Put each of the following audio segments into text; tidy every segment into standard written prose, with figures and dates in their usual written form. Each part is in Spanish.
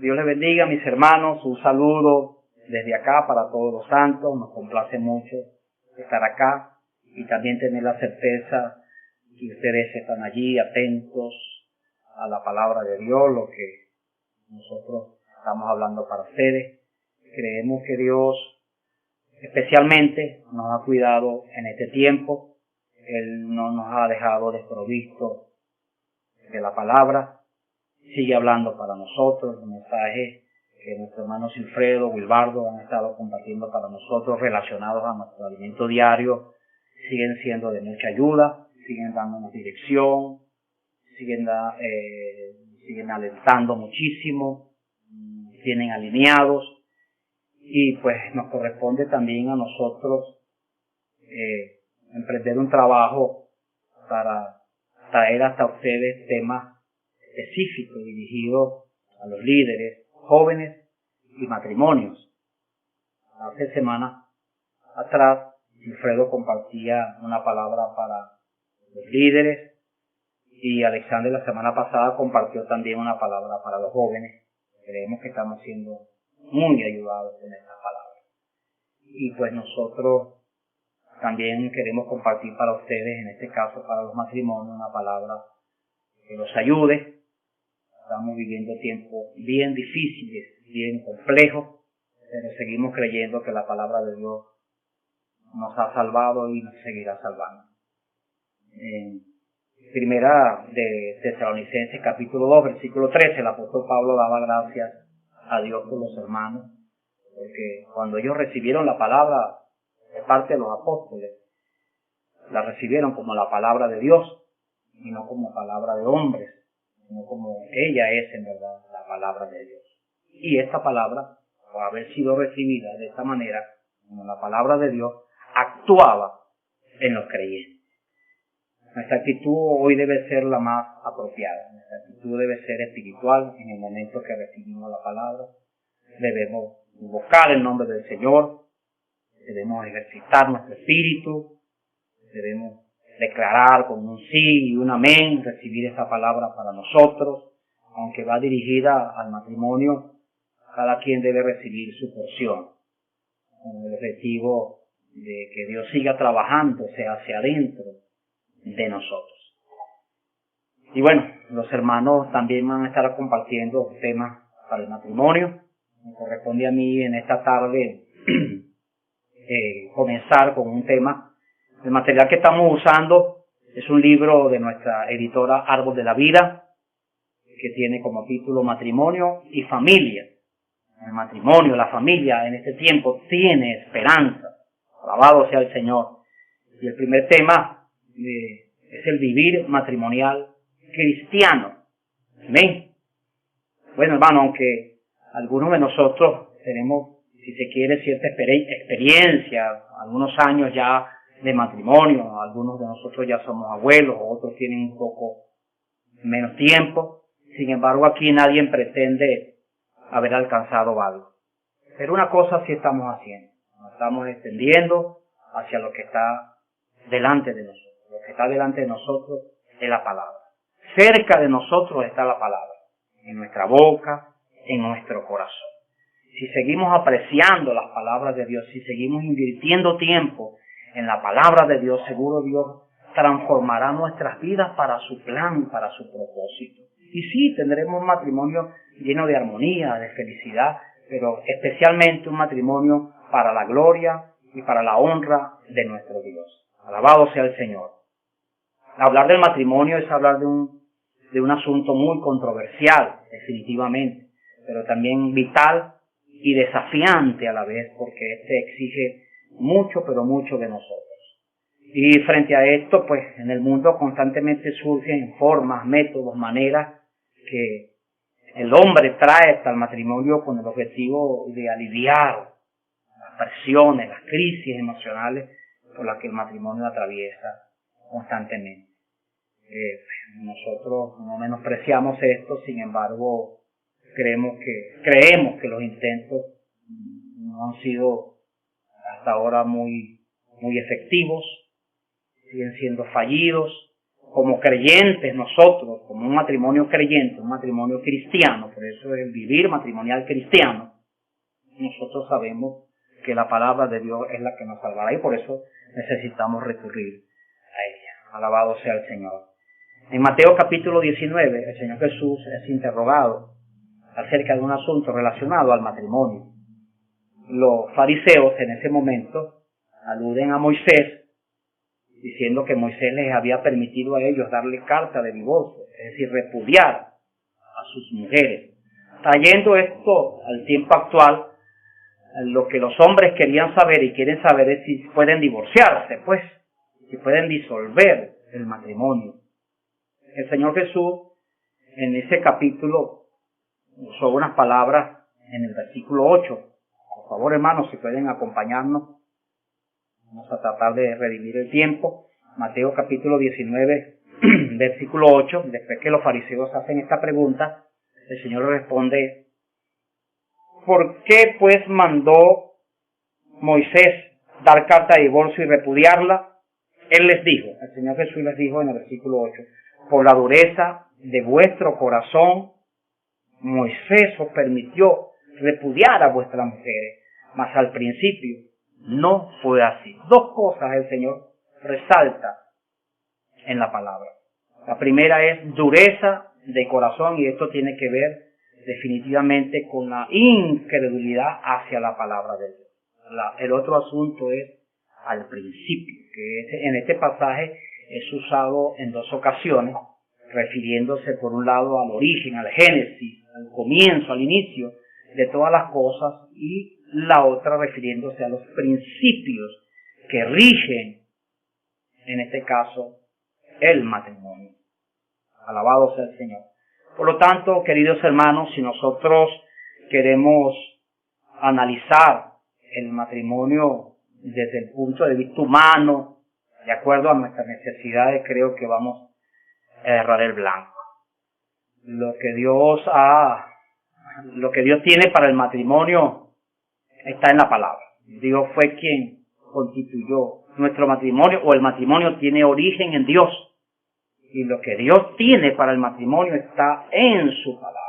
Dios les bendiga, mis hermanos. Un saludo desde acá para todos los santos. Nos complace mucho estar acá y también tener la certeza que ustedes están allí atentos a la palabra de Dios, lo que nosotros estamos hablando para ustedes. Creemos que Dios especialmente nos ha cuidado en este tiempo. Él no nos ha dejado desprovisto de la palabra. Sigue hablando para nosotros. Los mensajes que nuestro hermano Silfredo, Wilbardo han estado compartiendo para nosotros relacionados a nuestro alimento diario siguen siendo de mucha ayuda, siguen dándonos dirección, siguen alentando muchísimo, tienen alineados, y pues nos corresponde también a nosotros emprender un trabajo para traer hasta ustedes temas específicos dirigidos a los líderes, jóvenes y matrimonios. Hace semanas atrás, Alfredo compartía una palabra para los líderes y Alexander la semana pasada compartió también una palabra para los jóvenes. Creemos que estamos siendo muy ayudados con estas palabras. Y pues nosotros también queremos compartir para ustedes, en este caso para los matrimonios, una palabra que los ayude. Estamos viviendo tiempos bien difíciles, bien complejos, pero seguimos creyendo que la palabra de Dios nos ha salvado y nos seguirá salvando. En Primera de Tesalonicenses capítulo 2, versículo 13, el apóstol Pablo daba gracias a Dios por los hermanos, porque cuando ellos recibieron la palabra de parte de los apóstoles, la recibieron como la palabra de Dios y no como palabra de hombres, sino como ella es en verdad la palabra de Dios. Y esta palabra, por haber sido recibida de esta manera, como la palabra de Dios, actuaba en los creyentes. Nuestra actitud hoy debe ser la más apropiada. Nuestra actitud debe ser espiritual en el momento que recibimos la palabra. Debemos invocar el nombre del Señor. Debemos ejercitar nuestro espíritu. Debemos declarar con un sí y un amén, recibir esa palabra para nosotros. Aunque va dirigida al matrimonio, cada quien debe recibir su porción, con el objetivo de que Dios siga trabajando hacia adentro de nosotros. Y bueno, los hermanos también van a estar compartiendo temas para el matrimonio. Me corresponde a mí en esta tarde comenzar con un tema. El material que estamos usando es un libro de nuestra editora Árbol de la Vida, que tiene como título Matrimonio y Familia. El matrimonio, la familia en este tiempo tiene esperanza. Alabado sea el Señor. Y el primer tema es el vivir matrimonial cristiano. Amén. Bueno, hermano, aunque algunos de nosotros tenemos, si se quiere, cierta experiencia, algunos años ya de matrimonio, algunos de nosotros ya somos abuelos, otros tienen un poco menos tiempo. Sin embargo, aquí nadie pretende haber alcanzado algo. Pero una cosa sí estamos haciendo. Nos estamos extendiendo hacia lo que está delante de nosotros. Lo que está delante de nosotros es la palabra. Cerca de nosotros está la palabra. En nuestra boca, en nuestro corazón. Si seguimos apreciando las palabras de Dios, si seguimos invirtiendo tiempo en la palabra de Dios, seguro Dios transformará nuestras vidas para su plan, para su propósito. Y sí, tendremos un matrimonio lleno de armonía, de felicidad, pero especialmente un matrimonio para la gloria y para la honra de nuestro Dios. Alabado sea el Señor. Hablar del matrimonio es hablar de un asunto muy controversial, definitivamente, pero también vital y desafiante a la vez, porque este exige mucho, pero mucho de nosotros. Y frente a esto, pues en el mundo constantemente surgen formas, métodos, maneras que el hombre trae hasta el matrimonio con el objetivo de aliviar las presiones, las crisis emocionales por las que el matrimonio atraviesa constantemente. Nosotros no menospreciamos esto, sin embargo, creemos que los intentos no han sido hasta ahora muy efectivos, siguen siendo fallidos, como creyentes nosotros, como un matrimonio creyente, un matrimonio cristiano, por eso el vivir matrimonial cristiano, nosotros sabemos que la palabra de Dios es la que nos salvará y por eso necesitamos recurrir a ella. Alabado sea el Señor. En Mateo capítulo 19, el Señor Jesús es interrogado acerca de un asunto relacionado al matrimonio. Los fariseos en ese momento aluden a Moisés, diciendo que Moisés les había permitido a ellos darle carta de divorcio, es decir, repudiar a sus mujeres. Trayendo esto al tiempo actual, lo que los hombres querían saber y quieren saber es si pueden divorciarse, pues, si pueden disolver el matrimonio. El Señor Jesús, en ese capítulo, usó unas palabras en el versículo 8. Por favor, hermanos, si pueden acompañarnos, vamos a tratar de redimir el tiempo. Mateo capítulo 19, versículo 8. Después que los fariseos hacen esta pregunta, el Señor responde: ¿por qué pues mandó Moisés dar carta de divorcio y repudiarla? Él les dijo, el Señor Jesús les dijo en el versículo 8, por la dureza de vuestro corazón, Moisés os permitió repudiar a vuestras mujeres, mas al principio no fue así. Dos cosas el Señor resalta en la palabra. La primera es dureza de corazón, y esto tiene que ver definitivamente con la incredulidad hacia la palabra de Dios. El otro asunto es al principio, que en este pasaje es usado en dos ocasiones, refiriéndose por un lado al origen, al génesis, al comienzo, al inicio de todas las cosas, y la otra refiriéndose a los principios que rigen, en este caso, el matrimonio. Alabado sea el Señor. Por lo tanto, queridos hermanos, si nosotros queremos analizar el matrimonio desde el punto de vista humano, de acuerdo a nuestras necesidades, creo que vamos a errar el blanco. Lo que Dios tiene para el matrimonio está en la palabra. Dios fue quien constituyó nuestro matrimonio, o el matrimonio tiene origen en Dios. Y lo que Dios tiene para el matrimonio está en su palabra.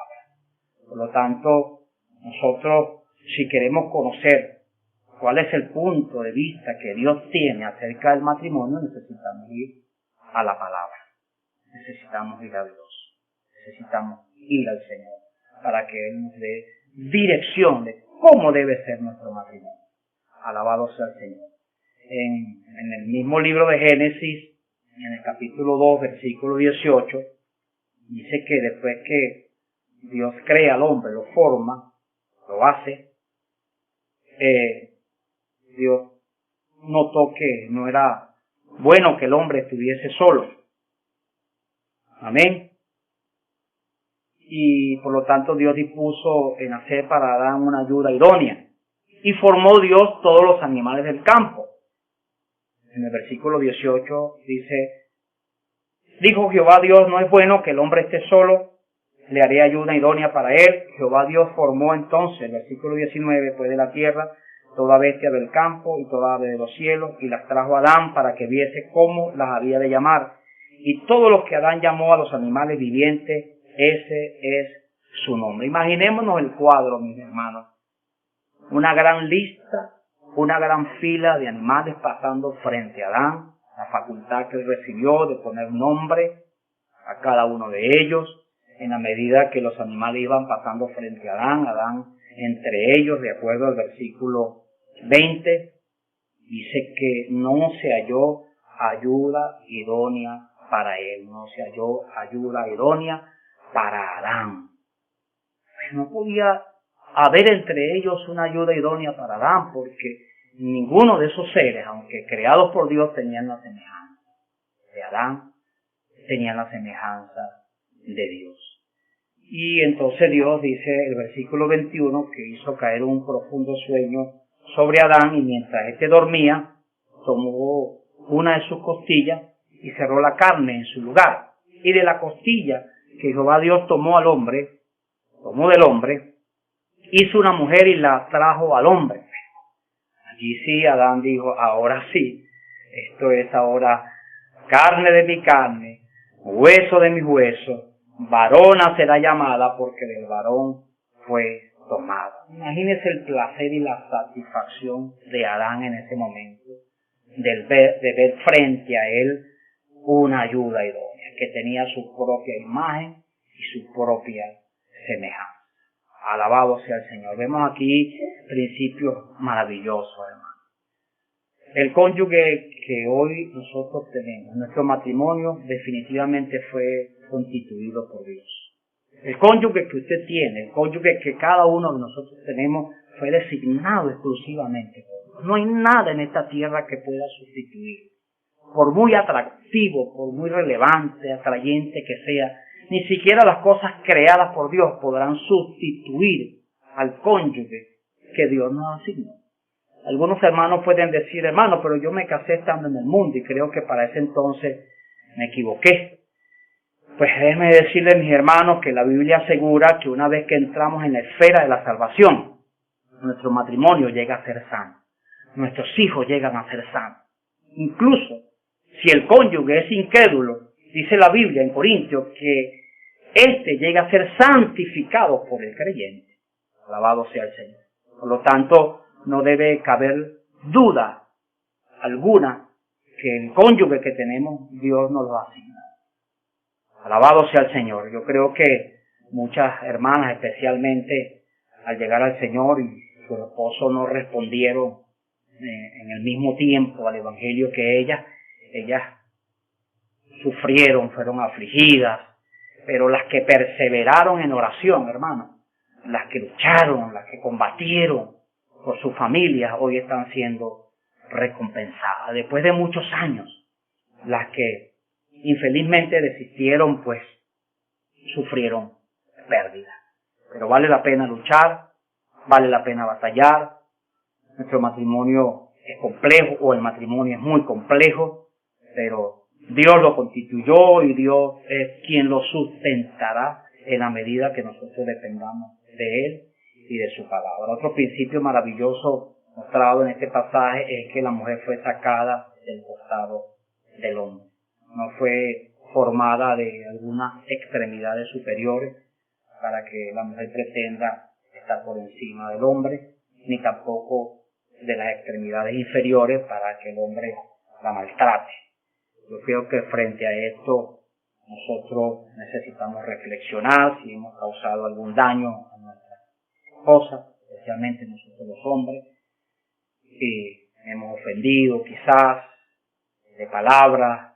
Por lo tanto, nosotros, si queremos conocer cuál es el punto de vista que Dios tiene acerca del matrimonio, necesitamos ir a la palabra. Necesitamos ir a Dios. Necesitamos ir al Señor para que Él nos dé dirección de cómo debe ser nuestro matrimonio. Alabado sea el Señor. En el mismo libro de Génesis, en el capítulo 2, versículo 18, dice que después que Dios crea al hombre, lo forma, lo hace, Dios notó que no era bueno que el hombre estuviese solo. Amén. Y por lo tanto Dios dispuso en hacer para Adán una ayuda idónea. Y formó Dios todos los animales del campo. En el versículo 18 dice: dijo Jehová Dios, no es bueno que el hombre esté solo, le haré ayuda idónea para él. Jehová Dios formó entonces, el versículo 19, pues de la tierra toda bestia del campo y toda ave de los cielos, y las trajo a Adán para que viese cómo las había de llamar. Y todos los que Adán llamó a los animales vivientes, ese es su nombre. Imaginémonos el cuadro, mis hermanos. Una gran lista, una gran fila de animales pasando frente a Adán, la facultad que él recibió de poner nombre a cada uno de ellos. En la medida que los animales iban pasando frente a Adán entre ellos, de acuerdo al versículo 20, dice que no se halló ayuda idónea para él, no se halló ayuda idónea para Adán. No podía haber entre ellos una ayuda idónea para Adán, porque ninguno de esos seres, aunque creados por Dios, tenían la semejanza de Adán, tenían la semejanza de Dios. Y entonces Dios, dice el versículo 21, que hizo caer un profundo sueño sobre Adán, y mientras éste dormía, tomó una de sus costillas y cerró la carne en su lugar. Y de la costilla que Jehová Dios tomó del hombre, hizo una mujer y la trajo al hombre. Allí sí Adán dijo: ahora sí, esto es ahora carne de mi carne, hueso de mis huesos, varona será llamada porque del varón fue tomada. Imagínese el placer y la satisfacción de Adán en ese momento, de ver frente a él una ayuda idónea, que tenía su propia imagen y su propia semejanza. Alabado sea el Señor. Vemos aquí principios maravillosos, hermano. El cónyuge que hoy nosotros tenemos, nuestro matrimonio, definitivamente fue constituido por Dios. El cónyuge que usted tiene, el cónyuge que cada uno de nosotros tenemos, fue designado exclusivamente por Dios. No hay nada en esta tierra que pueda sustituir. Por muy atractivo, por muy relevante, atrayente que sea, ni siquiera las cosas creadas por Dios podrán sustituir al cónyuge que Dios nos asignó. Algunos hermanos pueden decir, hermano, pero yo me casé estando en el mundo y creo que para ese entonces me equivoqué. Pues déjenme decirles, mis hermanos, que la Biblia asegura que una vez que entramos en la esfera de la salvación, nuestro matrimonio llega a ser sano. Nuestros hijos llegan a ser sanos. Incluso si el cónyuge es incrédulo, dice la Biblia en Corintios que éste llega a ser santificado por el creyente. Alabado sea el Señor. Por lo tanto, no debe caber duda alguna que el cónyuge que tenemos, Dios nos lo ha asignado. Alabado sea el Señor. Yo creo que muchas hermanas, especialmente al llegar al Señor y su esposo, no respondieron en el mismo tiempo al Evangelio que ellas sufrieron, fueron afligidas, pero las que perseveraron en oración, hermano, las que lucharon, las que combatieron por sus familias, hoy están siendo recompensadas. Después de muchos años, las que infelizmente desistieron, pues sufrieron pérdida. Pero vale la pena luchar, vale la pena batallar. Nuestro matrimonio es complejo, o el matrimonio es muy complejo, pero Dios lo constituyó y Dios es quien lo sustentará en la medida que nosotros dependamos de Él y de su palabra. Otro principio maravilloso mostrado en este pasaje es que la mujer fue sacada del costado del hombre. No fue formada de algunas extremidades superiores para que la mujer pretenda estar por encima del hombre, ni tampoco de las extremidades inferiores para que el hombre la maltrate. Yo creo que frente a esto nosotros necesitamos reflexionar si hemos causado algún daño a nuestra esposa, especialmente nosotros los hombres, y hemos ofendido quizás de palabras,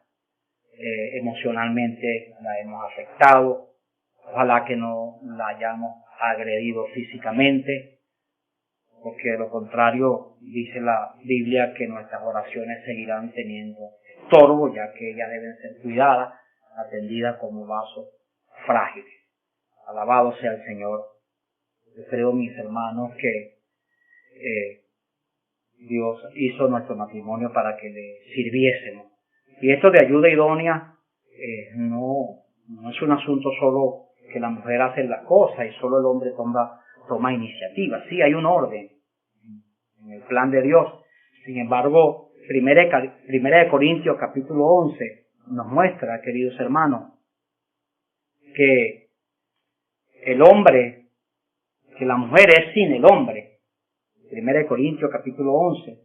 emocionalmente la hemos afectado, ojalá que no la hayamos agredido físicamente, porque de lo contrario dice la Biblia que nuestras oraciones seguirán teniendo estorbo, ya que ellas deben ser cuidadas, atendidas como vasos frágiles. Alabado sea el Señor. Yo creo, mis hermanos, que Dios hizo nuestro matrimonio para que le sirviésemos. Y esto de ayuda idónea no es un asunto solo que la mujer hace las cosas y solo el hombre toma iniciativa. Sí, hay un orden en el plan de Dios. Sin embargo, Primera de Corintios capítulo 11 nos muestra, queridos hermanos, que la mujer es sin el hombre. Primera de Corintios capítulo 11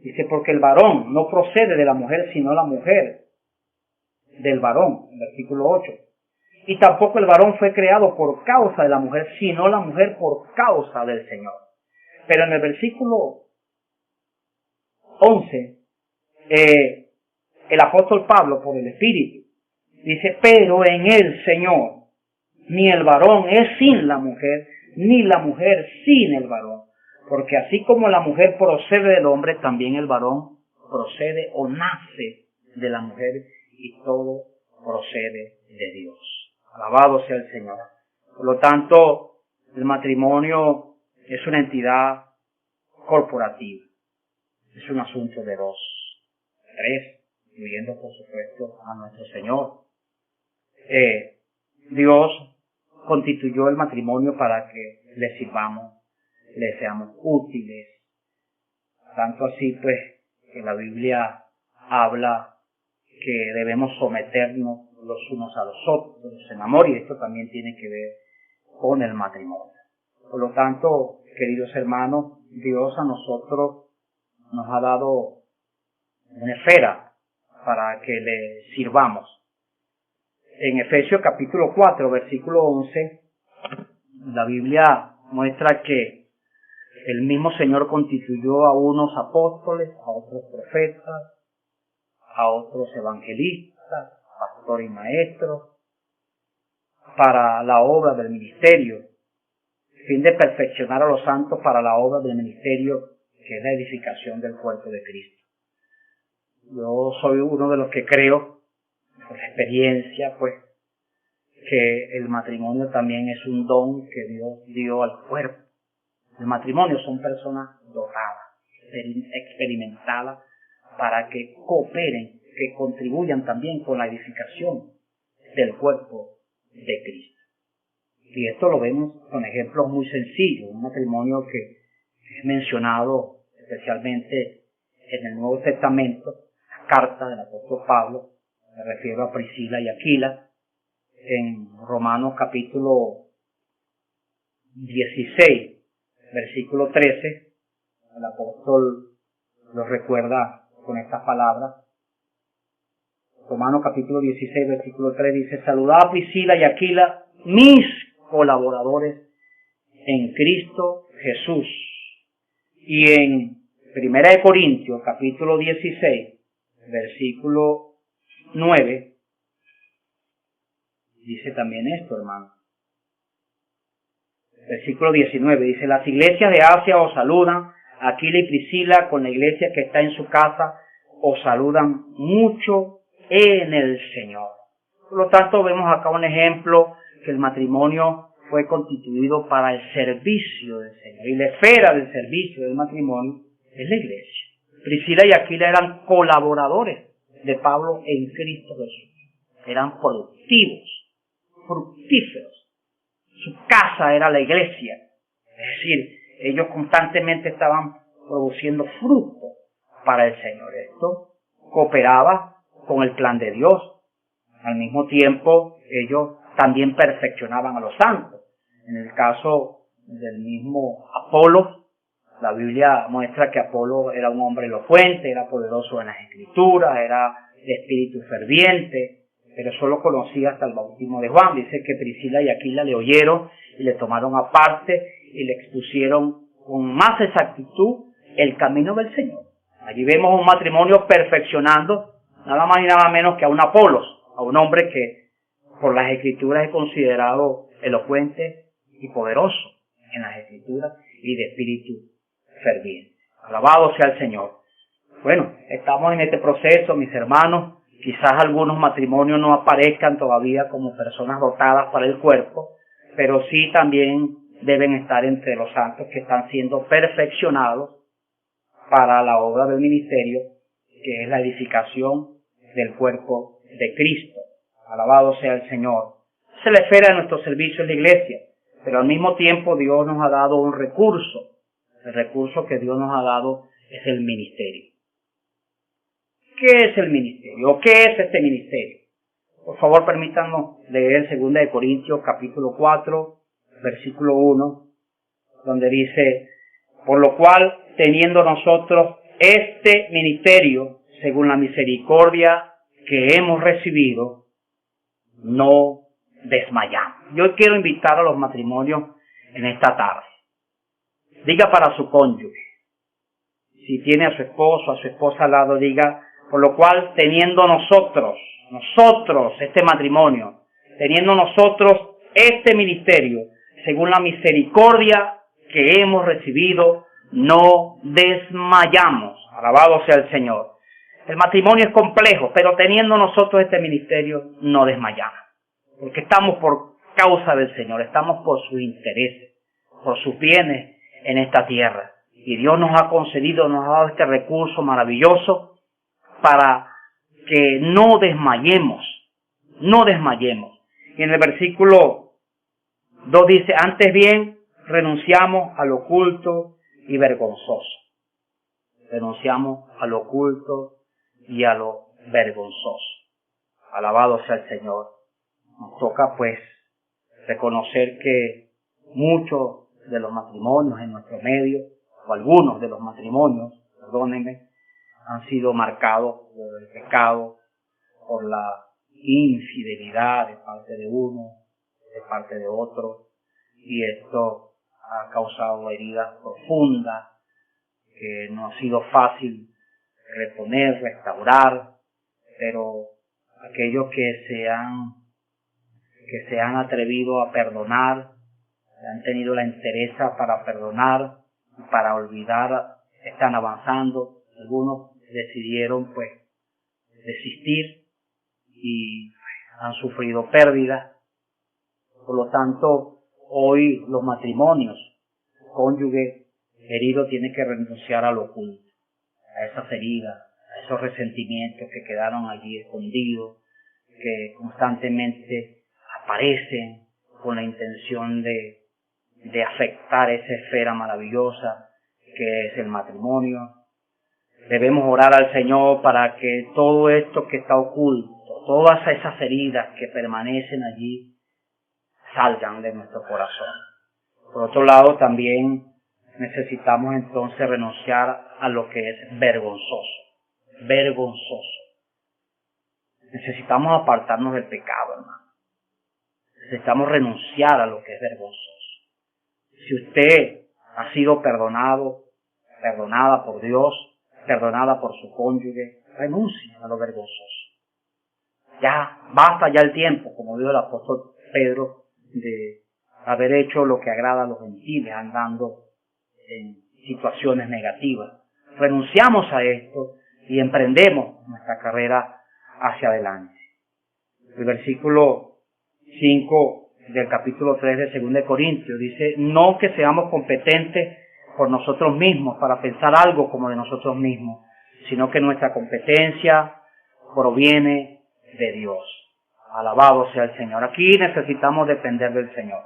dice, porque el varón no procede de la mujer, sino la mujer del varón, en versículo 8. Y tampoco el varón fue creado por causa de la mujer, sino la mujer por causa del Señor. Pero en el versículo 11, el apóstol Pablo, por el Espíritu, dice, pero en el Señor, ni el varón es sin la mujer, ni la mujer sin el varón. Porque así como la mujer procede del hombre, también el varón procede o nace de la mujer, y todo procede de Dios. Alabado sea el Señor. Por lo tanto, el matrimonio es una entidad corporativa. Es un asunto de dos, tres, incluyendo por supuesto a nuestro Señor. Dios constituyó el matrimonio para que le sirvamos, le seamos útiles. Tanto así pues que la Biblia habla que debemos someternos los unos a los otros en amor, y esto también tiene que ver con el matrimonio. Por lo tanto, queridos hermanos, Dios a nosotros nos ha dado una esfera para que le sirvamos. En Efesios capítulo 4, versículo 11, la Biblia muestra que el mismo Señor constituyó a unos apóstoles, a otros profetas, a otros evangelistas, pastores y maestros, para la obra del ministerio, a fin de perfeccionar a los santos para la obra del ministerio, que es la edificación del cuerpo de Cristo. Yo soy uno de los que creo, por experiencia, pues, que el matrimonio también es un don que Dios dio al cuerpo. El matrimonio son personas dotadas, experimentadas, para que cooperen, que contribuyan también con la edificación del cuerpo de Cristo. Y esto lo vemos con ejemplos muy sencillos. Un matrimonio que es mencionado especialmente en el Nuevo Testamento, la carta del apóstol Pablo, me refiero a Priscila y Aquila, en Romanos capítulo 16, versículo 13, el apóstol lo recuerda con estas palabras. Romanos capítulo 16, versículo 3 dice: saludad a Priscila y Aquila, mis colaboradores en Cristo Jesús. Y en 1 Corintios capítulo 16, versículo 9, dice también esto, hermano. Versículo 19 dice: las iglesias de Asia os saludan, Aquila y Priscila con la iglesia que está en su casa os saludan mucho en el Señor. Por lo tanto, vemos acá un ejemplo que el matrimonio fue constituido para el servicio del Señor, y la esfera del servicio del matrimonio es la iglesia. Priscila y Aquila eran colaboradores de Pablo en Cristo Jesús. Eran productivos, fructíferos. Su casa era la iglesia. Es decir, ellos constantemente estaban produciendo fruto para el Señor. Esto cooperaba con el plan de Dios. Al mismo tiempo, ellos también perfeccionaban a los santos. En el caso del mismo Apolo, la Biblia muestra que Apolo era un hombre elocuente, era poderoso en las escrituras, era de espíritu ferviente, pero solo conocía hasta el bautismo de Juan. Dice que Priscila y Aquila le oyeron y le tomaron aparte y le expusieron con más exactitud el camino del Señor. Allí vemos un matrimonio perfeccionando nada más y nada menos que a un Apolos, a un hombre que por las escrituras es considerado elocuente y poderoso en las escrituras y de espíritu ferviente. Alabado sea el Señor. Bueno, estamos en este proceso, mis hermanos. Quizás algunos matrimonios no aparezcan todavía como personas dotadas para el cuerpo, pero sí también deben estar entre los santos que están siendo perfeccionados para la obra del ministerio, que es la edificación del cuerpo de Cristo. Alabado sea el Señor. Esa es la esfera de nuestro servicio en la iglesia, pero al mismo tiempo Dios nos ha dado un recurso. El recurso que Dios nos ha dado es el ministerio. ¿Qué es el ministerio? ¿O qué es este ministerio? Por favor, permítanos leer 2 Corintios capítulo 4, versículo 1, donde dice: por lo cual, teniendo nosotros este ministerio, según la misericordia que hemos recibido, no desmayamos. Yo quiero invitar a los matrimonios en esta tarde. Diga para su cónyuge, si tiene a su esposo, a su esposa al lado, diga: por lo cual, teniendo nosotros este matrimonio, teniendo nosotros este ministerio, según la misericordia que hemos recibido, no desmayamos. Alabado sea el Señor. El matrimonio es complejo, pero teniendo nosotros este ministerio, no desmayamos. Porque estamos por causa del Señor, estamos por sus intereses, por sus bienes en esta tierra. Y Dios nos ha concedido, nos ha dado este recurso maravilloso para que no desmayemos, no desmayemos. Y en el versículo 2 dice: antes bien, renunciamos a lo oculto y vergonzoso. Renunciamos a lo oculto y a lo vergonzoso. Alabado sea el Señor. Nos toca pues reconocer que muchos de los matrimonios en nuestro medio, o algunos de los matrimonios, perdónenme, han sido marcados por el pecado, por la infidelidad de parte de uno, de parte de otro, y esto ha causado heridas profundas que no ha sido fácil reponer, restaurar, pero aquellos que se han atrevido a perdonar, han tenido la entereza para perdonar y para olvidar, están avanzando. Algunos decidieron pues desistir y han sufrido pérdidas. Por lo tanto, hoy los matrimonios, cónyuge herido tiene que renunciar a lo oculto, a esas heridas, a esos resentimientos que quedaron allí escondidos, que constantemente aparecen con la intención de afectar esa esfera maravillosa que es el matrimonio. Debemos orar al Señor para que todo esto que está oculto, todas esas heridas que permanecen allí, salgan de nuestro corazón. Por otro lado, también necesitamos entonces renunciar a lo que es vergonzoso. Vergonzoso. Necesitamos apartarnos del pecado, hermano. Necesitamos renunciar a lo que es vergonzoso. Si usted ha sido perdonado, perdonada por Dios, perdonada por su cónyuge, renuncie a lo vergonzoso. Ya, basta ya el tiempo, como dijo el apóstol Pedro, de haber hecho lo que agrada a los gentiles, andando en situaciones negativas. Renunciamos a esto y emprendemos nuestra carrera hacia adelante. El versículo 5 del capítulo 3 de 2 de Corintios dice: no que seamos competentes por nosotros mismos para pensar algo como de nosotros mismos, sino que nuestra competencia proviene de Dios. Alabado sea el Señor. Aquí necesitamos depender del Señor.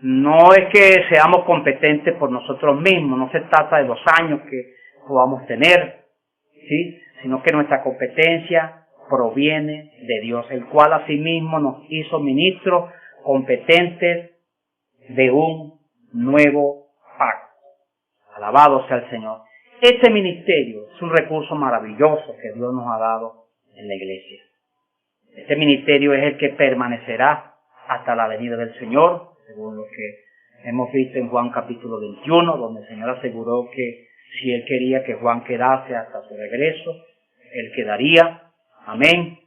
No es que seamos competentes por nosotros mismos, no se trata de los años que podamos tener, ¿sí? Sino que nuestra competencia proviene de Dios, el cual asimismo nos hizo ministros competentes de un nuevo pacto. Alabado sea el Señor. Este ministerio es un recurso maravilloso que Dios nos ha dado en la iglesia. Este ministerio es el que permanecerá hasta la venida del Señor, según lo que hemos visto en Juan capítulo 21, donde el Señor aseguró que si Él quería que Juan quedase hasta su regreso, Él quedaría. Amén.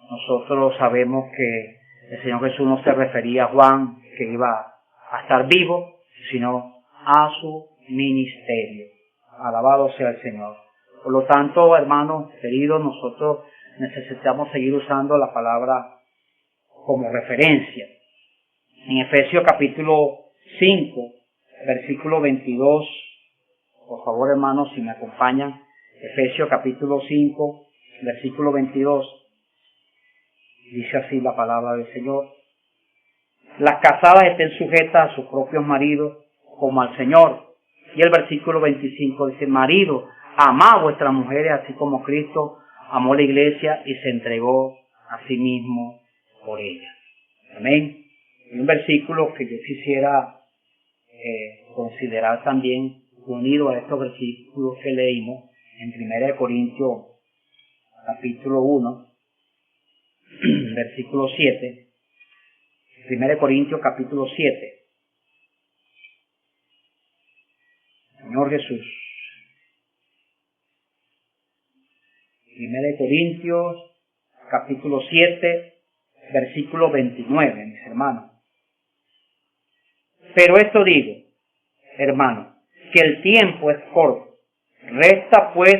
Nosotros sabemos que el Señor Jesús no se refería a Juan que iba a estar vivo, sino a su ministerio. Alabado sea el Señor. Por lo tanto, hermanos queridos, nosotros necesitamos seguir usando la palabra como referencia. En Efesios capítulo 5, versículo 22, por favor, hermanos, si me acompañan, Efesios capítulo 5, versículo 22, dice así la palabra del Señor: las casadas estén sujetas a sus propios maridos como al Señor. Y el versículo 25 dice: marido, amad a vuestras mujeres así como Cristo amó la iglesia y se entregó a sí mismo por ella. Amén. Y un versículo que yo quisiera considerar también unido a estos versículos que leímos en 1 Corintios capítulo 1, versículo 7. 1 Corintios capítulo 7. Señor Jesús. 1 Corintios capítulo 7, versículo 29, mis hermanos. Pero esto digo, hermanos, que el tiempo es corto. Resta pues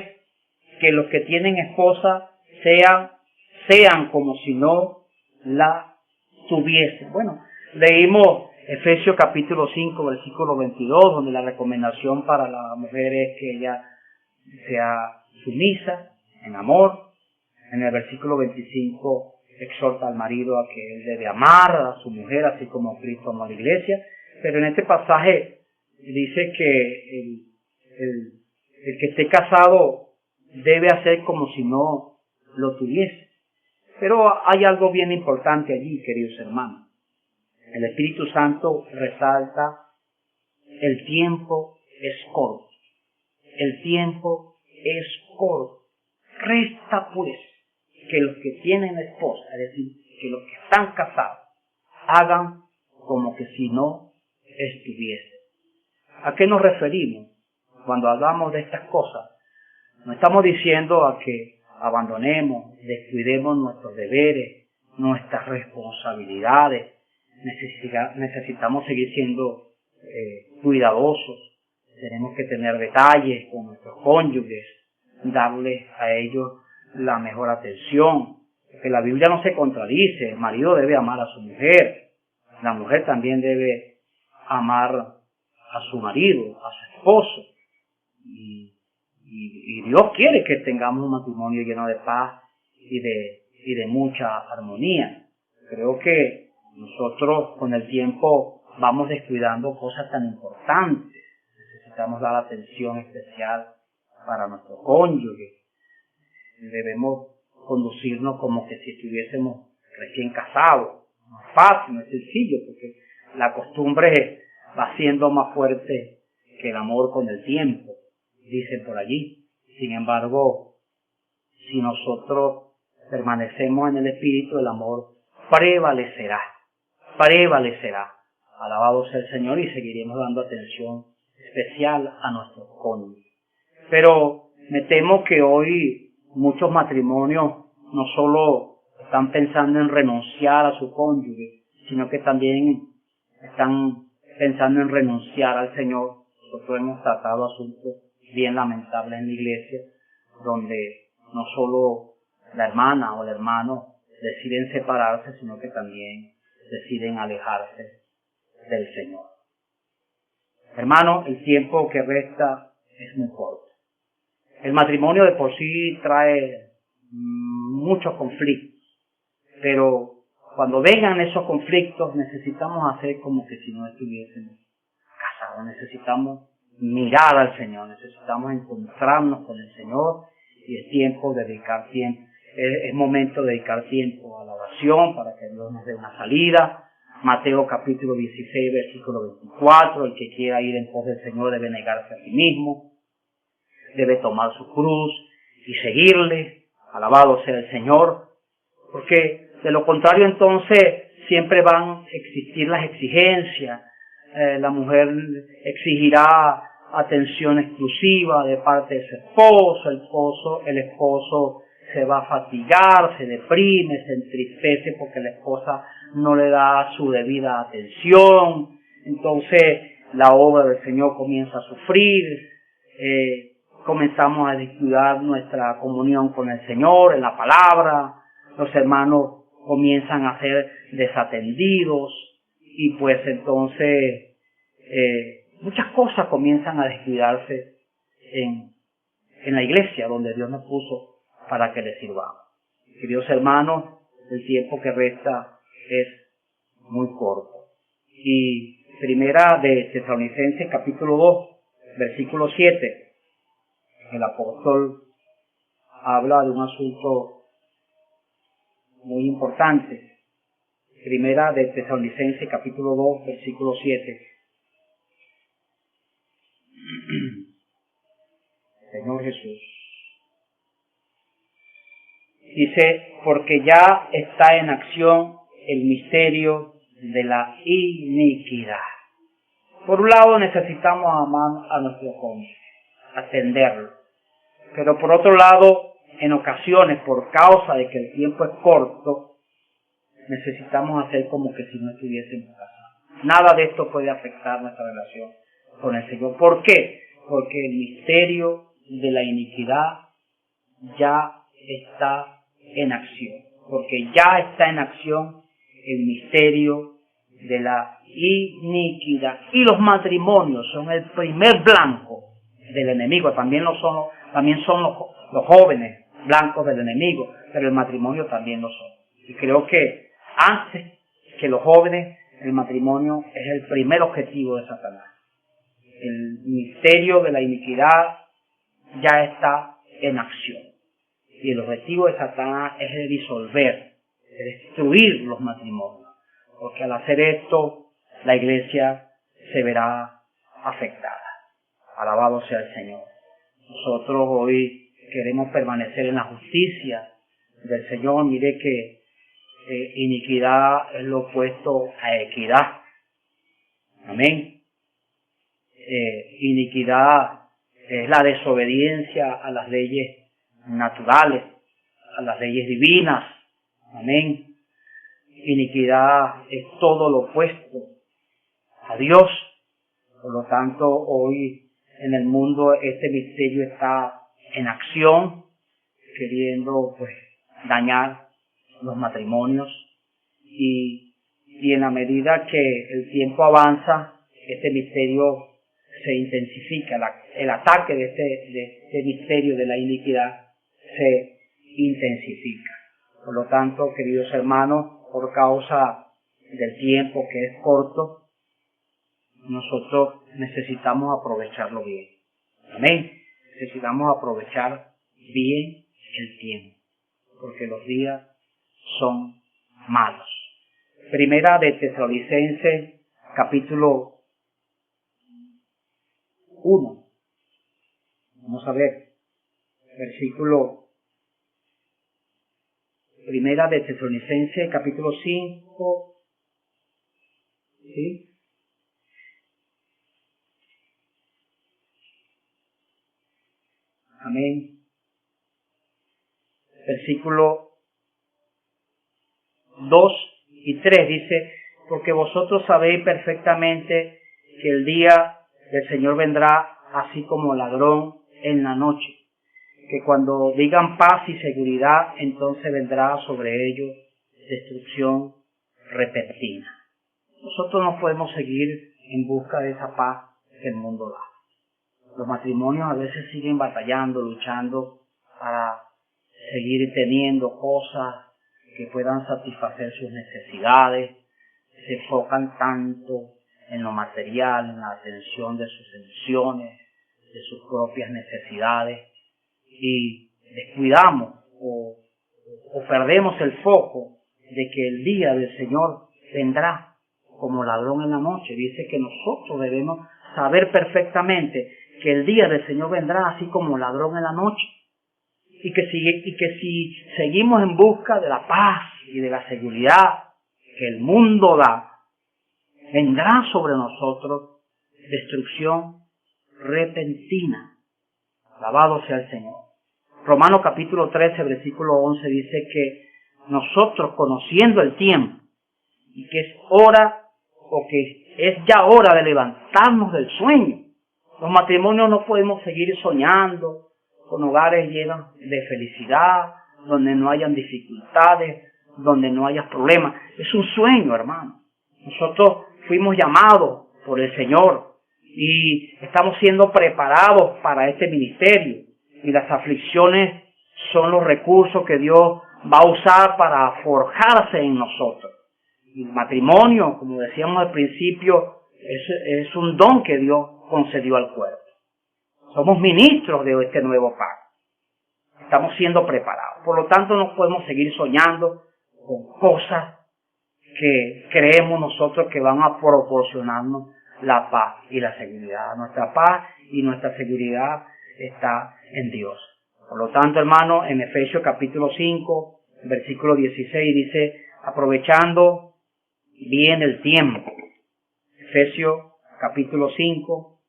que los que tienen esposa sean como si no la tuviesen. Bueno, leímos Efesios capítulo 5, versículo 22, donde la recomendación para la mujer es que ella sea sumisa, en amor. En el versículo 25 exhorta al marido a que él debe amar a su mujer, así como Cristo amó a la iglesia. Pero en este pasaje dice que el que esté casado debe hacer como si no lo tuviese. Pero hay algo bien importante allí, queridos hermanos. El Espíritu Santo resalta: el tiempo es corto. El tiempo es corto. Resta pues que los que tienen esposa, es decir, que los que están casados, hagan como que si no estuviesen. ¿A qué nos referimos cuando hablamos de estas cosas? No estamos diciendo a que abandonemos, descuidemos nuestros deberes, nuestras responsabilidades. Necesitamos seguir siendo cuidadosos. Tenemos que tener detalles con nuestros cónyuges, darles a ellos la mejor atención. Porque la Biblia no se contradice. El marido debe amar a su mujer. La mujer también debe amar a su marido, a su esposo. Y Dios quiere que tengamos un matrimonio lleno de paz y de mucha armonía. Creo que nosotros con el tiempo vamos descuidando cosas tan importantes. Necesitamos dar atención especial para nuestro cónyuge. Debemos conducirnos como que si estuviésemos recién casados. No es fácil, no es sencillo, porque la costumbre va siendo más fuerte que el amor con el tiempo, dicen por allí. Sin embargo, si nosotros permanecemos en el Espíritu, el amor prevalecerá. Alabado sea el Señor, y seguiremos dando atención especial a nuestros cónyuges. Pero me temo que hoy muchos matrimonios no solo están pensando en renunciar a su cónyuge, sino que también están pensando en renunciar al Señor. Nosotros hemos tratado asuntos bien lamentables en la iglesia, donde no solo la hermana o el hermano deciden separarse, sino que también deciden alejarse del Señor. Hermano, el tiempo que resta es muy corto. El matrimonio de por sí trae muchos conflictos, pero cuando vengan esos conflictos necesitamos hacer como que si no estuviésemos casados. Necesitamos mirar al Señor, necesitamos encontrarnos con el Señor, y es tiempo de dedicar tiempo. Es momento de dedicar tiempo a la oración para que Dios nos dé una salida. Mateo capítulo 16, versículo 24, el que quiera ir en pos del Señor debe negarse a sí mismo, debe tomar su cruz y seguirle. Alabado sea el Señor, porque de lo contrario entonces siempre van a existir las exigencias. La mujer exigirá atención exclusiva de parte de su esposo, el esposo se va a fatigar, se deprime, se entristece porque la esposa no le da su debida atención. Entonces la obra del Señor comienza a sufrir, comenzamos a descuidar nuestra comunión con el Señor en la palabra, los hermanos comienzan a ser desatendidos, y pues entonces muchas cosas comienzan a descuidarse en la iglesia donde Dios nos puso para que le sirvamos. Queridos hermanos, el tiempo que resta es muy corto. Y primera de Tesalonicenses capítulo 2, versículo 7, el apóstol habla de un asunto muy importante. Primera de Tesalonicenses capítulo 2, versículo 7. Señor Jesús. Dice, porque ya está en acción el misterio de la iniquidad. Por un lado necesitamos amar a nuestro cónyuge, atenderlo. Pero por otro lado, en ocasiones, por causa de que el tiempo es corto, necesitamos hacer como que si no estuviésemos casados. Nada de esto puede afectar nuestra relación con el Señor. ¿Por qué? Porque el misterio de la iniquidad ya está en acción. Porque ya está en acción el misterio de la iniquidad. Y los matrimonios son el primer blanco del enemigo. También son los jóvenes blancos del enemigo, pero el matrimonio también lo son. Y creo que antes que los jóvenes, el matrimonio es el primer objetivo de Satanás. El misterio de la iniquidad ya está en acción. Y el objetivo de Satanás es de disolver de destruir los matrimonios, porque al hacer esto, la iglesia se verá afectada. Alabado sea el Señor. Nosotros hoy queremos permanecer en la justicia del Señor. Mire que iniquidad es lo opuesto a equidad. Amén. Iniquidad es la desobediencia a las leyes naturales, a las leyes divinas. Amén. Iniquidad es todo lo opuesto a Dios. Por lo tanto, hoy en el mundo este misterio está en acción, queriendo dañar los matrimonios, y en la medida que el tiempo avanza, este misterio se intensifica, el ataque de este misterio de la iniquidad se intensifica. Por lo tanto, queridos hermanos, por causa del tiempo que es corto, nosotros necesitamos aprovecharlo bien. Amén. Necesitamos aprovechar bien el tiempo, porque los días son malos. Primera de Tesalonicenses, capítulo 1. Vamos a ver, versículo. Primera de Tesalonicenses, capítulo 5. ¿Sí? Amén. Versículo 2 y 3 dice: porque vosotros sabéis perfectamente que el día del Señor vendrá así como ladrón en la noche, que cuando digan paz y seguridad, entonces vendrá sobre ellos destrucción repentina. Nosotros no podemos seguir en busca de esa paz que el mundo da. Los matrimonios a veces siguen batallando, luchando para seguir teniendo cosas que puedan satisfacer sus necesidades. Se enfocan tanto en lo material, en la atención de sus emociones, de sus propias necesidades, y descuidamos o perdemos el foco de que el día del Señor vendrá como ladrón en la noche. Dice que nosotros debemos saber perfectamente que el día del Señor vendrá así como ladrón en la noche, y que si seguimos en busca de la paz y de la seguridad que el mundo da, vendrá sobre nosotros destrucción repentina. Alabado sea el Señor. Romanos capítulo 13, versículo 11 dice que nosotros, conociendo el tiempo, y que es hora, o que es ya hora de levantarnos del sueño. Los matrimonios no podemos seguir soñando con hogares llenos de felicidad, donde no hayan dificultades, donde no haya problemas. Es un sueño, hermano. Nosotros fuimos llamados por el Señor y estamos siendo preparados para este ministerio. Y las aflicciones son los recursos que Dios va a usar para forjarse en nosotros. Y el matrimonio, como decíamos al principio, es un don que Dios concedió al cuerpo. Somos ministros de este nuevo pacto. Estamos siendo preparados. Por lo tanto, no podemos seguir soñando con cosas que creemos nosotros que van a proporcionarnos la paz y la seguridad. Nuestra paz y nuestra seguridad está en Dios. Por lo tanto, hermano, en Efesios capítulo 5, versículo 16 dice: aprovechando bien el tiempo. Efesios capítulo 5,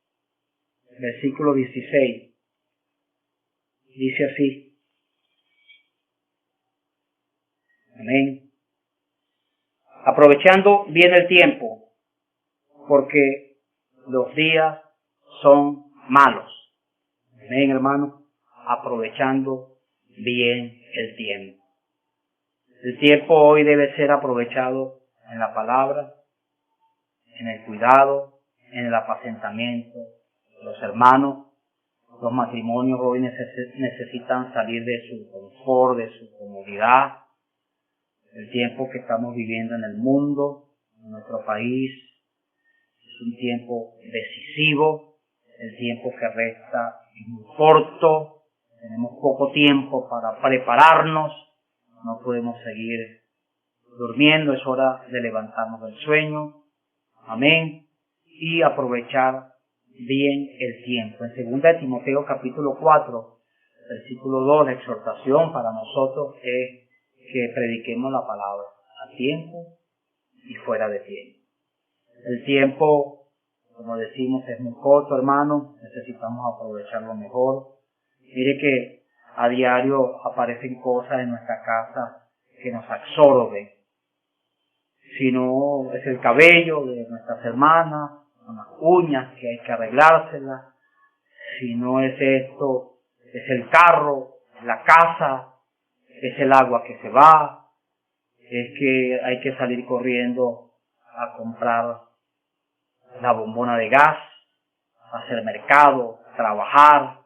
versículo 16. Dice así. Amén. Aprovechando bien el tiempo, porque los días son malos. Amén, hermano. Aprovechando bien el tiempo. El tiempo hoy debe ser aprovechado en la palabra, en el cuidado, en el apacentamiento de los hermanos. Los matrimonios hoy necesitan salir de su confort, de su comodidad. El tiempo que estamos viviendo en el mundo, en nuestro país, es un tiempo decisivo. El tiempo que resta es muy corto. Tenemos poco tiempo para prepararnos. No podemos seguir durmiendo, es hora de levantarnos del sueño. Amén. Y aprovechar bien el tiempo. En 2 Timoteo capítulo 4, versículo 2, la exhortación para nosotros es que prediquemos la palabra a tiempo y fuera de tiempo. El tiempo, como decimos, es muy corto, hermano. Necesitamos aprovecharlo mejor. Mire que a diario aparecen cosas en nuestra casa que nos absorben. Si no es el cabello de nuestras hermanas, con las uñas que hay que arreglárselas. Si no es esto, es el carro, la casa, es el agua que se va. Es que hay que salir corriendo a comprar la bombona de gas, hacer mercado, trabajar,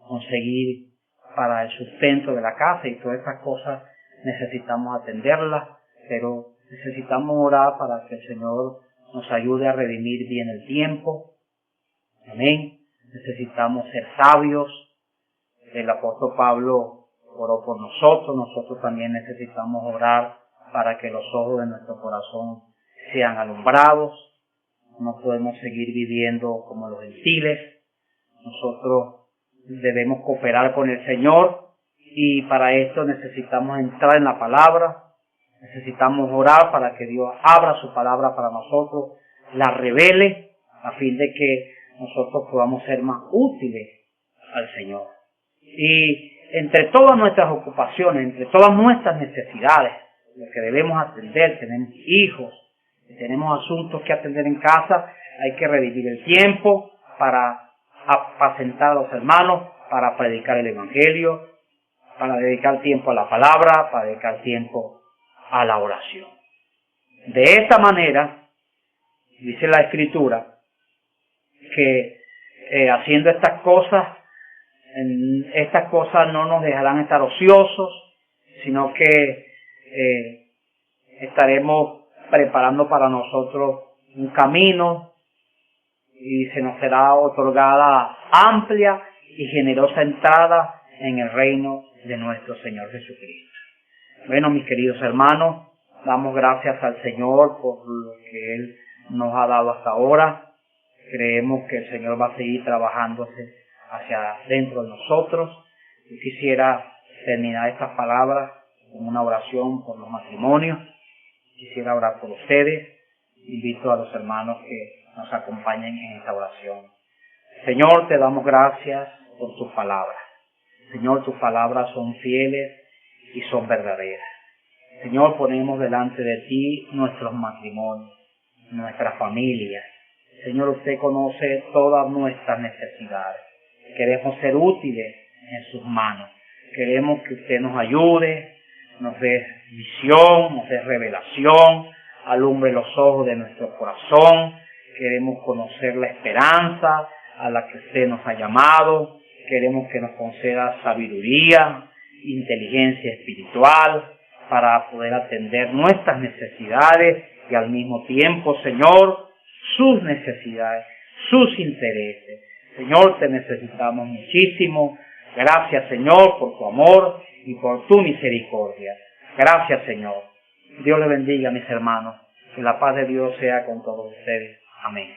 conseguir para el sustento de la casa, y todas esas cosas necesitamos atenderlas, pero necesitamos orar para que el Señor nos ayude a redimir bien el tiempo. Amén. Necesitamos ser sabios. El apóstol Pablo oró por nosotros. Nosotros también necesitamos orar para que los ojos de nuestro corazón sean alumbrados. No podemos seguir viviendo como los gentiles. Nosotros debemos cooperar con el Señor, y para esto necesitamos entrar en la palabra. Necesitamos orar para que Dios abra su palabra para nosotros, la revele, a fin de que nosotros podamos ser más útiles al Señor. Y entre todas nuestras ocupaciones, entre todas nuestras necesidades, lo que debemos atender, tenemos hijos, tenemos asuntos que atender en casa, hay que redividir el tiempo para apacentar a los hermanos, para predicar el Evangelio, para dedicar tiempo a la palabra, para dedicar tiempo a la oración. De esta manera, dice la Escritura, que haciendo estas cosas no nos dejarán estar ociosos, sino que estaremos preparando para nosotros un camino, y se nos será otorgada amplia y generosa entrada en el reino de nuestro Señor Jesucristo. Bueno, mis queridos hermanos, damos gracias al Señor por lo que Él nos ha dado hasta ahora. Creemos que el Señor va a seguir trabajándose hacia dentro de nosotros. Yo quisiera terminar estas palabras con una oración por los matrimonios. Quisiera orar por ustedes. Invito a los hermanos que nos acompañen en esta oración. Señor, te damos gracias por tus palabras. Señor, tus palabras son fieles y son verdaderas. Señor, ponemos delante de ti nuestros matrimonios, nuestras familias. Señor, usted conoce todas nuestras necesidades. Queremos ser útiles en sus manos. Queremos que usted nos ayude, nos dé visión, nos dé revelación, alumbre los ojos de nuestro corazón. Queremos conocer la esperanza a la que usted nos ha llamado. Queremos que nos conceda sabiduría, inteligencia espiritual, para poder atender nuestras necesidades y al mismo tiempo, Señor, sus necesidades, sus intereses. Señor, te necesitamos muchísimo. Gracias, Señor, por tu amor y por tu misericordia. Gracias, Señor. Dios le bendiga, mis hermanos. Que la paz de Dios sea con todos ustedes. Amén.